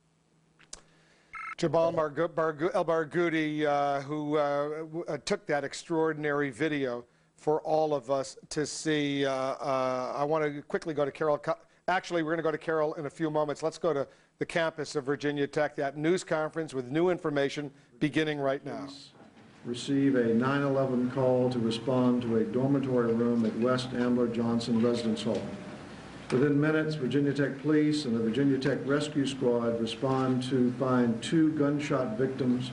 Jamal El Barghouti, who took that extraordinary video for all of us to see. I want to quickly go to Carol. Actually, we're going to go to Carol in a few moments. Let's go to the campus of Virginia Tech, that news conference with new information beginning right now. Receive a 911 call to respond to a dormitory room at West Ambler Johnson Residence Hall. Within minutes, Virginia Tech Police and the Virginia Tech Rescue Squad respond to find 2 gunshot victims,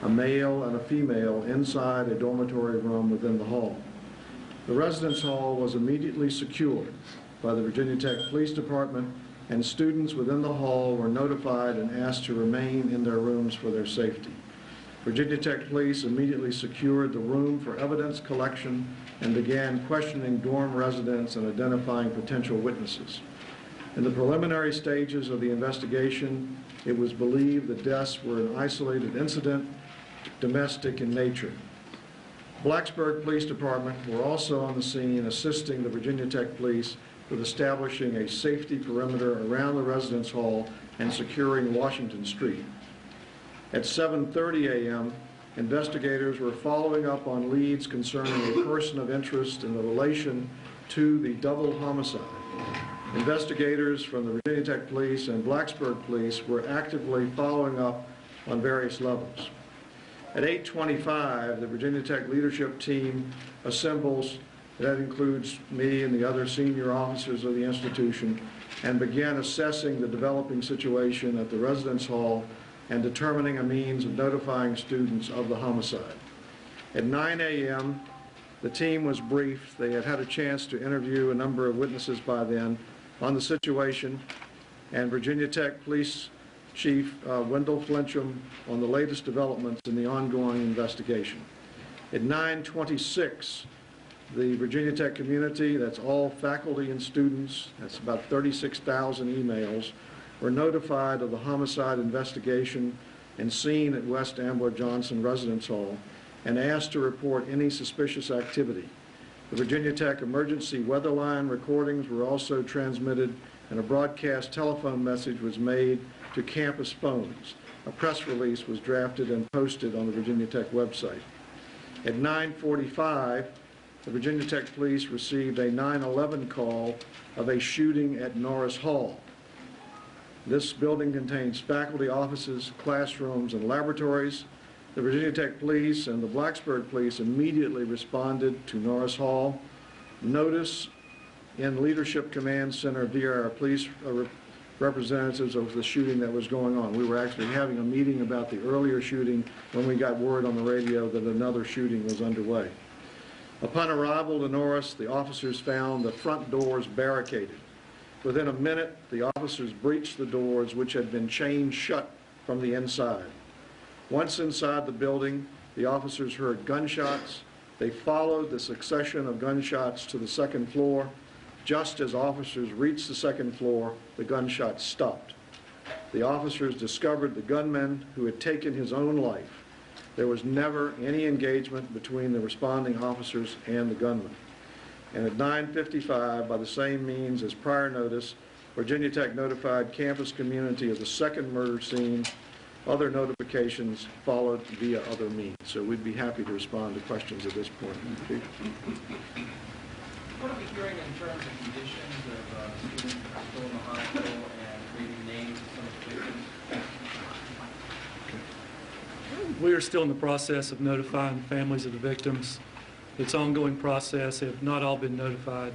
a male and a female, inside a dormitory room within the hall. The residence hall was immediately secured by the Virginia Tech Police Department, and students within the hall were notified and asked to remain in their rooms for their safety. Virginia Tech Police immediately secured the room for evidence collection and began questioning dorm residents and identifying potential witnesses. In the preliminary stages of the investigation, it was believed the deaths were an isolated incident, domestic in nature. Blacksburg Police Department were also on the scene assisting the Virginia Tech Police with establishing a safety perimeter around the residence hall and securing Washington Street. At 7:30 a.m., investigators were following up on leads concerning a person of interest in the relation to the double homicide. Investigators from the Virginia Tech Police and Blacksburg Police were actively following up on various levels. At 8:25, the Virginia Tech leadership team assembles. That includes me and the other senior officers of the institution, and began assessing the developing situation at the residence hall and determining a means of notifying students of the homicide. At 9 a.m., the team was briefed. They had had a chance to interview a number of witnesses by then on the situation, and Virginia Tech Police Chief Wendell Flincham on the latest developments in the ongoing investigation. At 9:26, the Virginia Tech community, that's all faculty and students, that's about 36,000 emails, were notified of the homicide investigation and scene at West Ambler Johnson Residence Hall and asked to report any suspicious activity. The Virginia Tech emergency weather line recordings were also transmitted, and a broadcast telephone message was made to campus phones. A press release was drafted and posted on the Virginia Tech website. At 9:45, the Virginia Tech Police received a 911 call of a shooting at Norris Hall. This building contains faculty offices, classrooms, and laboratories. The Virginia Tech Police and the Blacksburg Police immediately responded to Norris Hall. Notice in Leadership Command Center via our police representatives of the shooting that was going on. We were actually having a meeting about the earlier shooting when we got word on the radio that another shooting was underway. Upon arrival to Norris, the officers found the front doors barricaded. Within a minute, the officers breached the doors, which had been chained shut from the inside. Once inside the building, the officers heard gunshots. They followed the succession of gunshots to the second floor. Just as officers reached the second floor, the gunshots stopped. The officers discovered the gunman who had taken his own life. There was never any engagement between the responding officers and the gunman. And at 9:55, by the same means as prior notice, Virginia Tech notified campus community of the second murder scene. Other notifications followed via other means. So we'd be happy to respond to questions at this point. Chief? What are we hearing in terms of conditions of students still in the hospital and maybe names of some of the victims? We are still in the process of notifying families of the victims. It's an ongoing process. They have not all been notified.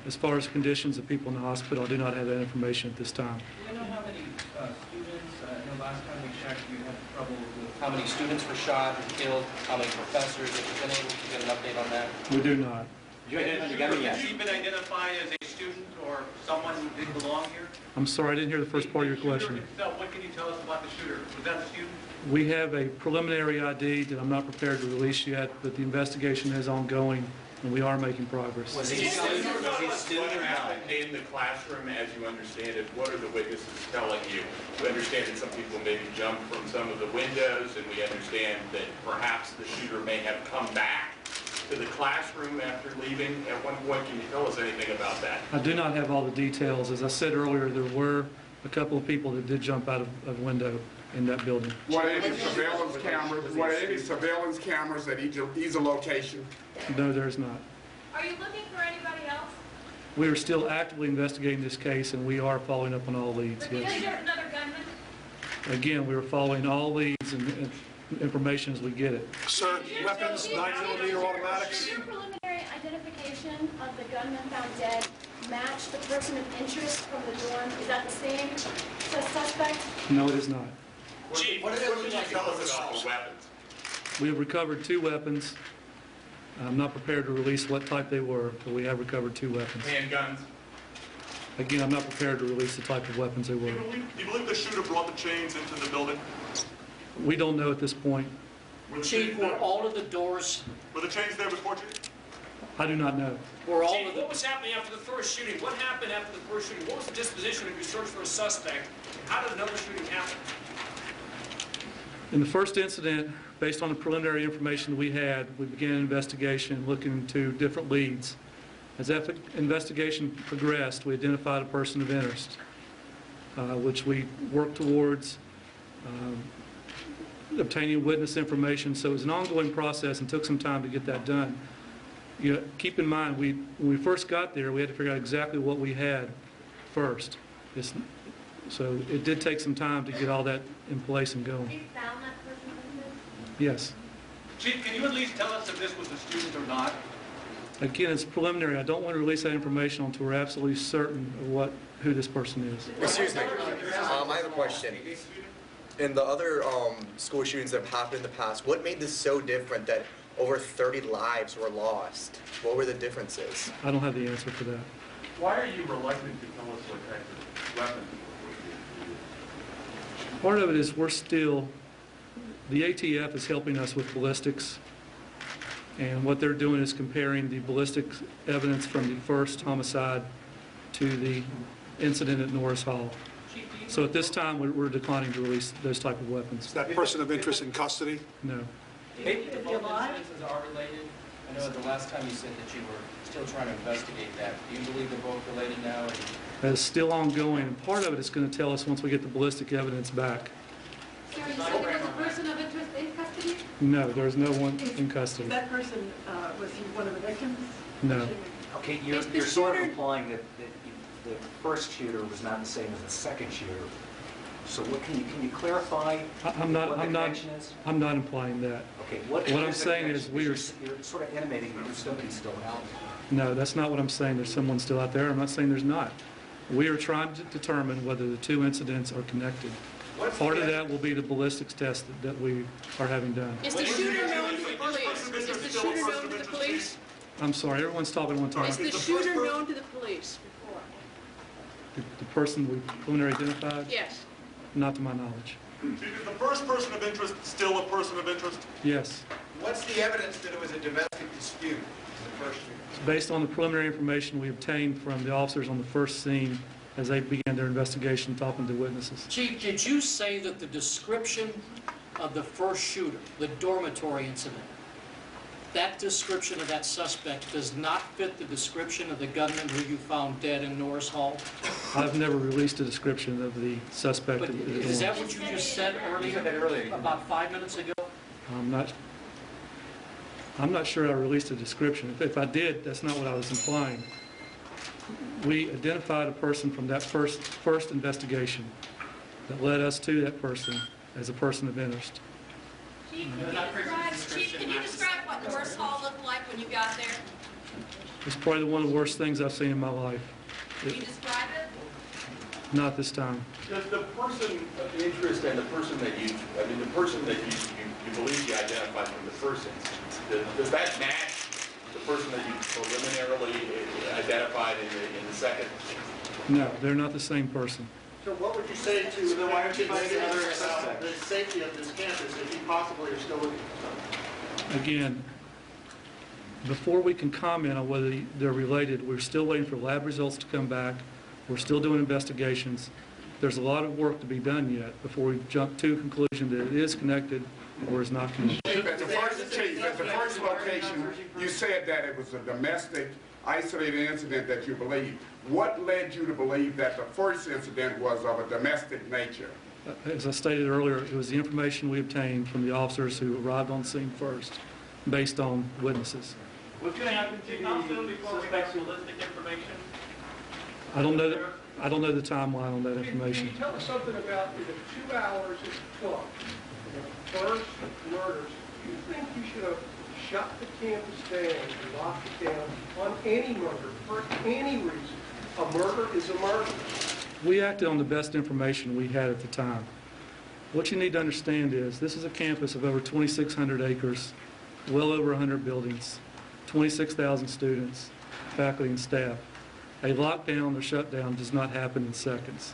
As far as conditions of people in the hospital, I do not have that information at this time. Do you know how many students, I know last time we checked you had trouble with how many students were shot and killed, how many professors, have you been able to get an update on that? We do not. Has he been identified as a student or someone who didn't belong here? I'm sorry, I didn't hear the first part of your question. What can you tell us about the shooter? Was that a student? We have a preliminary ID that I'm not prepared to release yet, but the investigation is ongoing, and we are making progress. Was he a student or What happened in the classroom, as you understand it? What are the witnesses telling you? We understand that some people maybe jumped from some of the windows, and we understand that perhaps the shooter may have come back to the classroom after leaving. At one point, can you tell us anything about that? I do not have all the details. As I said earlier, there were a couple of people that did jump out of a window in that building. Were any surveillance cameras at either location? No, there is not. Are you looking for anybody else? We are still actively investigating this case, and we are following up on all leads. But Yes. is there another gunman? Again, we are following all leads and information as we get it. Sir, weapons, 9mm automatics? Does your preliminary identification of the gunman found dead match the person of interest from the dorm? Is that the same suspect? No, it is not. Chief, what can you tell us about the weapons? We have recovered 2 weapons. I'm not prepared to release what type they were, but we have recovered 2 weapons. Handguns? Again, I'm not prepared to release the type of weapons they were. Do you believe the shooter brought the chains into the building? We don't know at this point. Chief, were all of the doors... Were the chains there before, Chief? I do not know. Were all of the... What was happening after the first shooting? What happened after the first shooting? What was the disposition of your search for a suspect? And how did another shooting happen? In the first incident, based on the preliminary information we had, we began an investigation looking into different leads. As that investigation progressed, we identified a person of interest, which we worked towards obtaining witness information. So it was an ongoing process and took some time to get that done. You know, keep in mind, when we first got there, we had to figure out exactly what we had first. So it did take some time to get all that in place and going. You found that person? Yes. Chief, can you at least tell us if this was a student or not? Again, it's preliminary. I don't want to release that information until we're absolutely certain of who this person is. Excuse me. I have a question. In the other school shootings that have happened in the past, what made this so different that over 30 lives were lost? What were the differences? I don't have the answer for that. Why are you reluctant to tell us what type of weapon? Part of it is the ATF is helping us with ballistics, and what they're doing is comparing the ballistics evidence from the first homicide to the incident at Norris Hall. So at this time, we're declining to release those type of weapons. Is that person of interest in custody? No. If both incidences are related, I know at the last time you said that you were still trying to investigate that. Do you believe they're both related now? That is still ongoing, and part of it is going to tell us once we get the ballistic evidence back. Sir, you said there was a person of interest in custody? No, there is no one in custody. That person, was he one of the victims? No. Okay, you're sort of implying that the first shooter was not the same as the second shooter. So what can you clarify I'm not what the connection is? I'm not implying that. Okay, what I'm saying is you're sort of intimating that there's somebody still out there. No, that's not what I'm saying. There's someone still out there. I'm not saying there's not. We are trying to determine whether the two incidents are connected. Part of that will be the ballistics test that we are having done. Is the shooter known to the police? Is the shooter known to the police? I'm sorry, everyone's talking at one time. Is the shooter known to the police before? The person we preliminarily identified? Yes. Not to my knowledge. Is the first person of interest still a person of interest? Yes. What's the evidence that it was a domestic dispute in the first shooting? Based on the preliminary information we obtained from the officers on the first scene as they began their investigation, talking to witnesses. Chief, did you say that the description of the first shooter, the dormitory incident, that description of that suspect does not fit the description of the gunman who you found dead in Norris Hall? I've never released a description of the suspect. But is that what you just said earlier, about 5 minutes ago? I'm not sure I released a description. If I did, that's not what I was implying. We identified a person from that first investigation that led us to that person as a person of interest. Chief, can you describe what Norris Hall looked like when you got there? It's probably one of the worst things I've seen in my life. Can you describe it? Not this time. Does the person of interest and the person that you believe you identified from the first instance, does that match the person that you preliminarily identified in the second? No, they're not the same person. So what would you say to the the safety of this campus if you possibly are still looking for something? Again, before we can comment on whether they're related, we're still waiting for lab results to come back. We're still doing investigations. There's a lot of work to be done yet before we jump to a conclusion that it is connected or is not connected. At the first location, you said that it was a domestic, isolated incident that you believed. What led you to believe that the first incident was of a domestic nature? As I stated earlier, it was the information we obtained from the officers who arrived on scene first, based on witnesses. What's going to happen to the suspect's ballistic information? I don't know the timeline on that information. Can you tell us something about the 2 hours it took the first murders? Do you think you should have shut the campus down and locked it down on any murder for any reason? A murder is a murder. We acted on the best information we had at the time. What you need to understand is this is a campus of over 2,600 acres, well over 100 buildings, 26,000 students, faculty and staff. A lockdown or shutdown does not happen in seconds.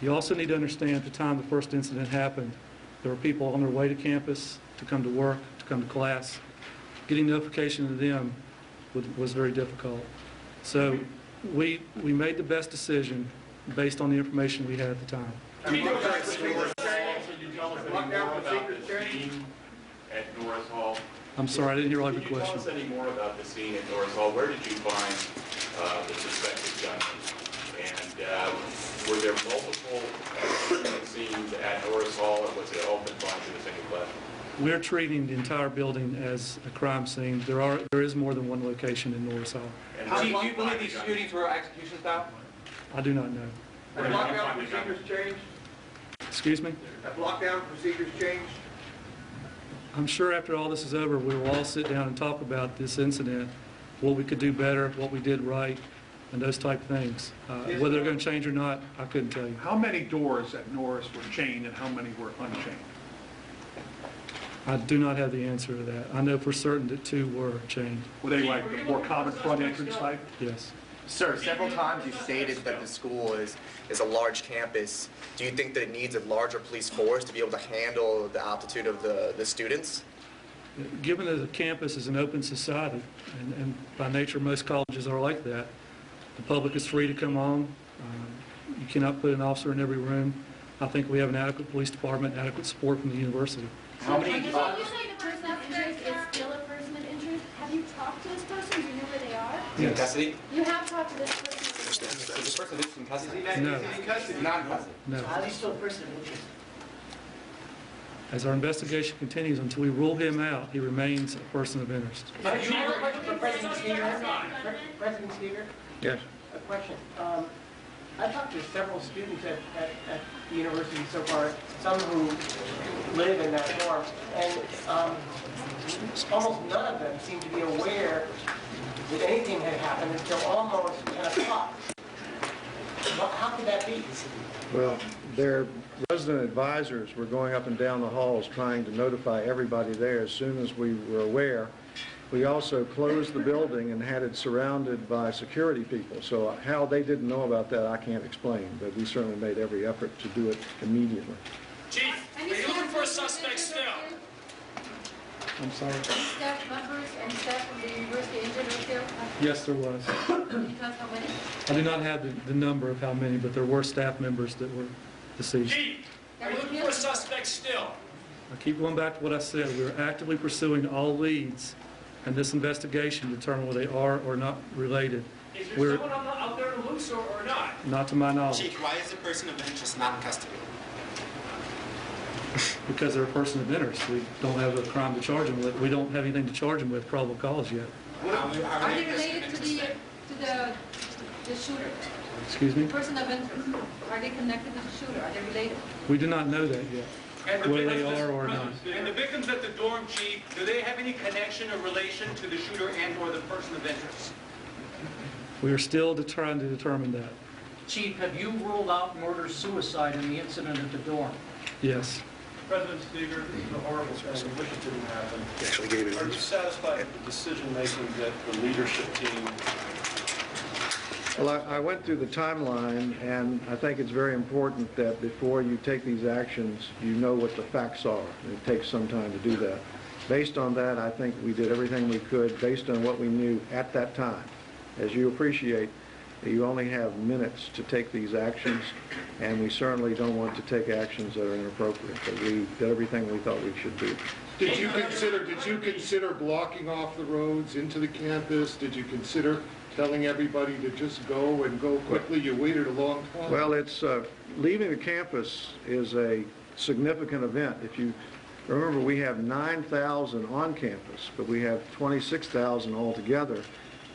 You also need to understand at the time the first incident happened, there were people on their way to campus to come to work, to come to class. Getting notification to them was very difficult. So we made the best decision based on the information we had at the time. Did you tell us any more about the scene at Norris Hall? I'm sorry, I didn't hear all your question. Can you tell us any more about the scene at Norris Hall? Where did you find the suspected gunman? And were there multiple scenes at Norris Hall, or was it all confined to the single classroom? We're treating the entire building as a crime scene. There is more than one location in Norris Hall. Do you believe these shootings were execution style? I do not know. Have lockdown procedures changed? Excuse me? Have lockdown procedures changed? I'm sure after all this is over, we will all sit down and talk about this incident, what we could do better, what we did right, and those type of things. Whether they're going to change or not, I couldn't tell you. How many doors at Norris were chained and how many were unchained? I do not have the answer to that. I know for certain that 2 were chained. Were they like the more common front entrance type? Yes. Sir, several times you stated that the school is a large campus. Do you think that it needs a larger police force to be able to handle the altitude of the students? Given that the campus is an open society, and by nature most colleges are like that, the public is free to come on. You cannot put an officer in every room. I think we have an adequate police department, adequate support from the university. How many? You say the person of interest is still a person of interest. Have you talked to this person? Do you know where they are? Yes. In custody? You have talked to this person. Is the person in custody? No. Not in custody. No. How is he still a person of interest? As our investigation continues, until we rule him out, he remains a person of interest. President Steger? President Steger? Yes. A question. I've talked to several students at the university so far, some who live in that dorm, and almost none of them seem to be aware that anything had happened until almost 10 o'clock. How could that be? Well, their resident advisors were going up and down the halls trying to notify everybody there as soon as we were aware. We also closed the building and had it surrounded by security people. So how they didn't know about that, I can't explain, but we certainly made every effort to do it immediately. Chief, are you looking for a suspect still? I'm sorry? Any staff members and staff from the university injured or killed? Yes, there was. Can you tell us how many? I do not have the number of how many, but there were staff members that were deceased. Chief, are you looking for a suspect still? I keep going back to what I said. We're actively pursuing all leads in this investigation to determine whether they are or not related. Is there someone out there to loose or not? Not to my knowledge. Chief, why is the person of interest not in custody? Because they're a person of interest. We don't have a crime to charge them with. We don't have anything to charge them with, probable cause yet. Are they related to the shooter? Excuse me? The person of interest. Are they connected to the shooter? Are they related? We do not know that yet, whether they are or not. And the victims at the dorm, Chief, do they have any connection or relation to the shooter and or the person of interest? We are still trying to determine that. Chief, have you ruled out murder-suicide in the incident at the dorm? Yes. President Steger, this is a horrible thing. We wish it didn't happen. Actually gave it. Are you satisfied with the decision-making that the leadership team? Well, I went through the timeline, and I think it's very important that before you take these actions, you know what the facts are. It takes some time to do that. Based on that, I think we did everything we could based on what we knew at that time. As you appreciate, you only have minutes to take these actions, and we certainly don't want to take actions that are inappropriate, but we did everything we thought we should do. Did you consider blocking off the roads into the campus? Did you consider telling everybody to just go and go quickly? You waited a long time. Well, it's leaving the campus is a significant event. If you remember, we have 9,000 on campus, but we have 26,000 altogether.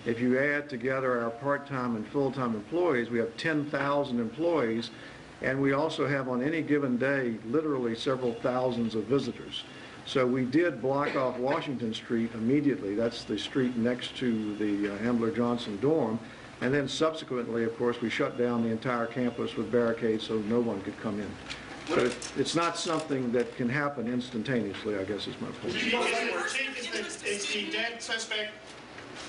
If you add together our part-time and full-time employees, we have 10,000 employees, and we also have on any given day literally several thousands of visitors. So we did block off Washington Street immediately. That's the street next to the Ambler-Johnson dorm. And then subsequently, of course, we shut down the entire campus with barricades so no one could come in. So it's not something that can happen instantaneously, I guess is my point. Is the dead suspect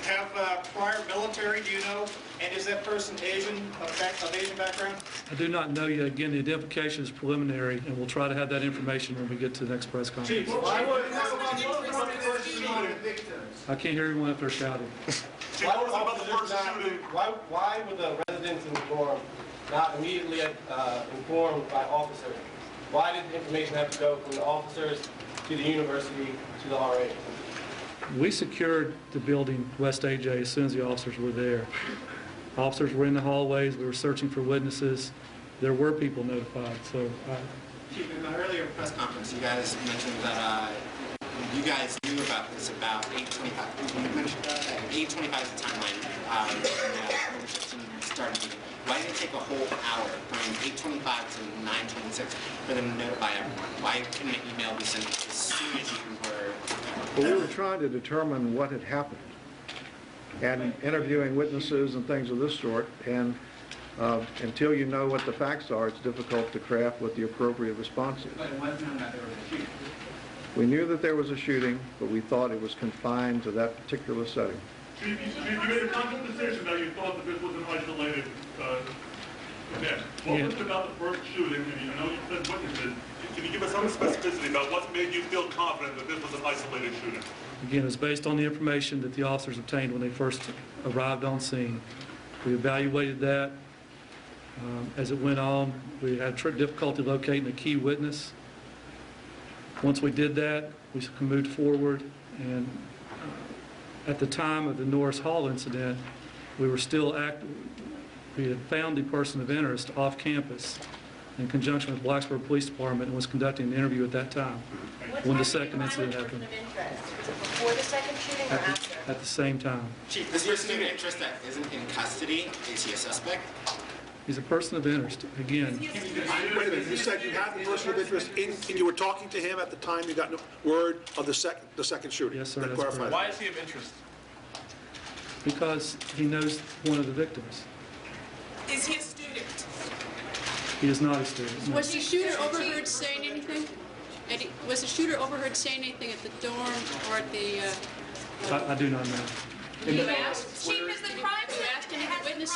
have prior military, do you know? And is that person Asian, of Asian background? I do not know yet. Again, the identification is preliminary, and we'll try to have that information when we get to the next press conference. I can't hear everyone if they're shouting. Why were the residents in the dorm not immediately informed by officers? Why did the information have to go from the officers to the university to the RA? We secured the building West AJ as soon as the officers were there. Officers were in the hallways. We were searching for witnesses. There were people notified. So, Chief, in the earlier press conference, you guys mentioned that you guys knew about this about 8:25. You mentioned 8:25 is the timeline. Started meeting. Why did it take a whole hour from 8:25 to 9:26 for them to notify everyone? Why couldn't an email be sent as soon as you were? Well, we were trying to determine what had happened and interviewing witnesses and things of this sort, and until you know what the facts are, it's difficult to craft what the appropriate response is. But it wasn't known that there was a shooting. We knew that there was a shooting, but we thought it was confined to that particular setting. You made a conscious decision that you thought that this was an isolated event. What was it about the first shooting? And I know you said witnesses. Can you give us some specificity about what made you feel confident that this was an isolated shooting? again, it's based on the information that the officers obtained when they first arrived on scene. We evaluated that. As it went on, we had difficulty locating a key witness. Once we did that, we moved forward, and at the time of the Norris Hall incident, we were still active. We had found the person of interest off campus in conjunction with Blacksburg Police Department and was conducting an interview at that time when the second incident happened. Was it before the second shooting or after? At the same time. Chief, this person of interest that isn't in custody, is he a suspect? He's a person of interest. Again, Wait a minute, you said you had the person of interest and you were talking to him at the time you got word of the second shooting? Yes, sir, That that's clarifies correct. it. Why is he of interest? because he knows one of the victims. Is he a student? He is not a student. No. Was the shooter overheard saying anything? Was the shooter overheard saying anything at the dorm or at the... I do not know. Chief, is the crime